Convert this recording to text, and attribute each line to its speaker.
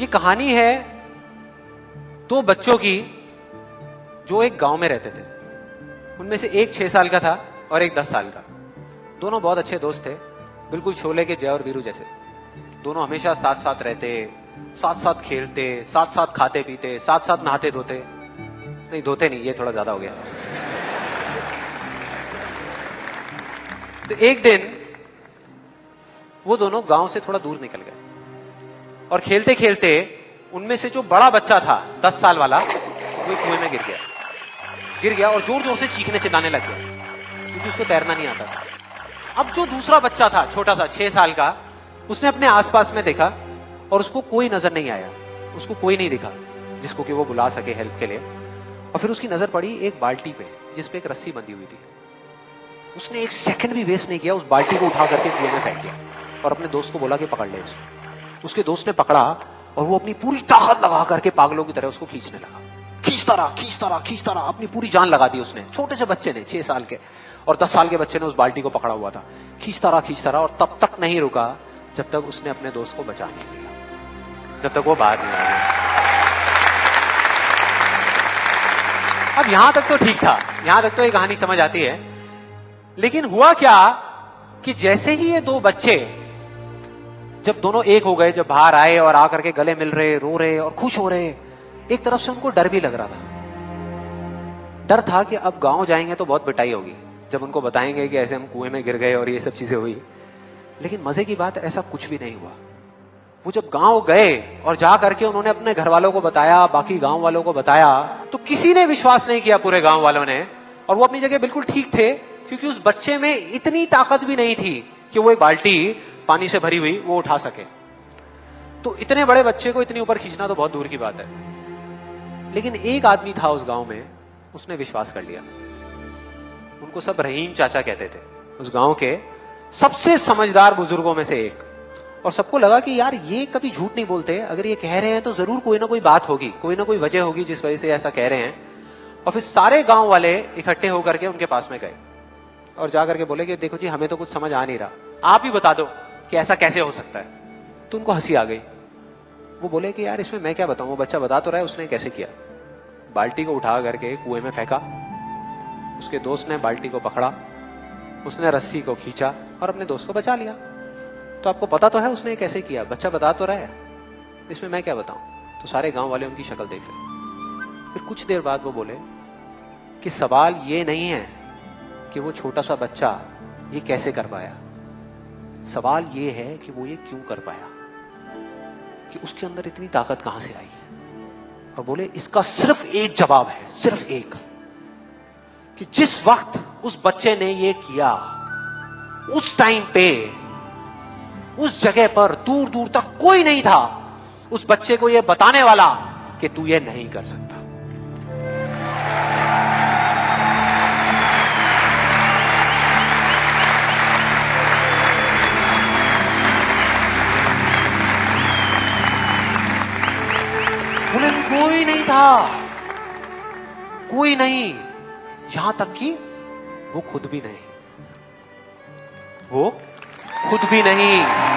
Speaker 1: ये कहानी है दो बच्चों की जो एक गांव में रहते थे। उनमें से एक 6 साल का था और एक 10 साल का। दोनों बहुत अच्छे दोस्त थे, बिल्कुल शोले के जय और वीरू जैसे। दोनों हमेशा साथ साथ रहते, साथ साथ खेलते, साथ साथ खाते पीते, साथ साथ नहाते धोते। नहीं धोते नहीं, ये थोड़ा ज्यादा हो गया। तो एक दिन वो दोनों गांव से थोड़ा दूर निकल गए और खेलते खेलते उनमें से जो बड़ा बच्चा था 10 साल वाला, वो कुएं में गिर गया और जोर जोर से चीखने चिल्लाने लग गया क्योंकि उसको तैरना नहीं आता था। अब जो दूसरा बच्चा था छोटा सा 6 साल का, उसने अपने आसपास में देखा और उसको कोई नजर नहीं आया, उसको कोई नहीं दिखा जिसको कि वो बुला सके हेल्प के लिए। और फिर उसकी नजर पड़ी एक बाल्टी पे जिसपे एक रस्सी बंधी हुई थी। उसने एक सेकंड भी वेस्ट नहीं किया, उस बाल्टी को उठा करके कुएं में फेंक दिया और अपने दोस्त को बोला कि पकड़ ले इसको। उसके दोस्त ने पकड़ा और वो अपनी पूरी ताकत लगा करके पागलों की तरह उसको खींचने लगा। खींचता रहा, अपनी पूरी जान लगा दी उसने। छोटे से बच्चे ने, 6 साल के और 10 साल के बच्चे ने उस बाल्टी को पकड़ा हुआ था। खींचता रहा और तब तक नहीं रुका जब तक उसने अपने दोस्त को बचा नहीं लिया, जब तक वो बाहर नहीं आया। अब यहां तक तो ठीक था, यहां तक तो ये कहानी समझ आती है। लेकिन हुआ क्या कि जैसे ही ये दो बच्चे जब दोनों एक हो गए, जब बाहर आए और आकर के गले मिल रहे, रो रहे और खुश हो रहे, एक तरफ से उनको डर भी लग रहा था। डर था कि अब गांव जाएंगे तो बहुत पिटाई होगी जब उनको बताएंगे कि ऐसे हम कुएं में गिर गए और ये सब चीजें हुई। लेकिन मजे की बात, ऐसा कुछ भी नहीं हुआ। वो जब गांव गए और जा करके उन्होंने अपने घर वालों को बताया, बाकी गांव वालों को बताया, तो किसी ने विश्वास नहीं किया, पूरे गांव वालों ने। और वो अपनी जगह बिल्कुल ठीक थे क्योंकि उस बच्चे में इतनी ताकत भी नहीं थी कि वो एक बाल्टी पानी से भरी हुई वो उठा सके। तो इतने बड़े बच्चे को इतनी ऊपर खींचना तो बहुत दूर की बात है। लेकिन एक आदमी था उस गांव में, उसने विश्वास कर लिया। उनको सब रहीम चाचा कहते थे, उस गांव के सबसे समझदार बुजुर्गों में से एक। और सबको लगा कि यार ये कभी झूठ नहीं बोलते, अगर ये कह रहे हैं तो जरूर कोई ना कोई बात होगी, कोई ना कोई वजह होगी जिस वजह से ऐसा कह रहे हैं। और फिर सारे गांव वाले इकट्ठे होकर के उनके पास में गए और जाकर के बोले कि देखो जी, हमें तो कुछ समझ आ नहीं रहा, आप ही बता दो कि ऐसा कैसे हो सकता है। तो उनको हंसी आ गई। वो बोले कि यार इसमें मैं क्या बताऊं, वो बच्चा बता तो रहा है उसने कैसे किया। बाल्टी को उठा करके कुएं में फेंका, उसके दोस्त ने बाल्टी को पकड़ा, उसने रस्सी को खींचा और अपने दोस्त को बचा लिया। तो आपको पता तो है उसने कैसे किया, बच्चा बता तो रहा है, इसमें मैं क्या बताऊं। तो सारे गांव वाले उनकी शक्ल देख रहे। फिर कुछ देर बाद वो बोले कि सवाल ये नहीं है कि वो छोटा सा बच्चा ये कैसे कर पाया, सवाल ये है कि वो ये क्यों कर पाया, कि उसके अंदर इतनी ताकत कहां से आई। और बोले इसका सिर्फ एक जवाब है, सिर्फ एक, कि जिस वक्त उस बच्चे ने ये किया, उस टाइम पे उस जगह पर दूर दूर तक कोई नहीं था उस बच्चे को ये बताने वाला कि तू ये नहीं कर सकता। बोले कोई नहीं था, कोई नहीं, यहां तक कि वो खुद भी नहीं, वो खुद भी नहीं।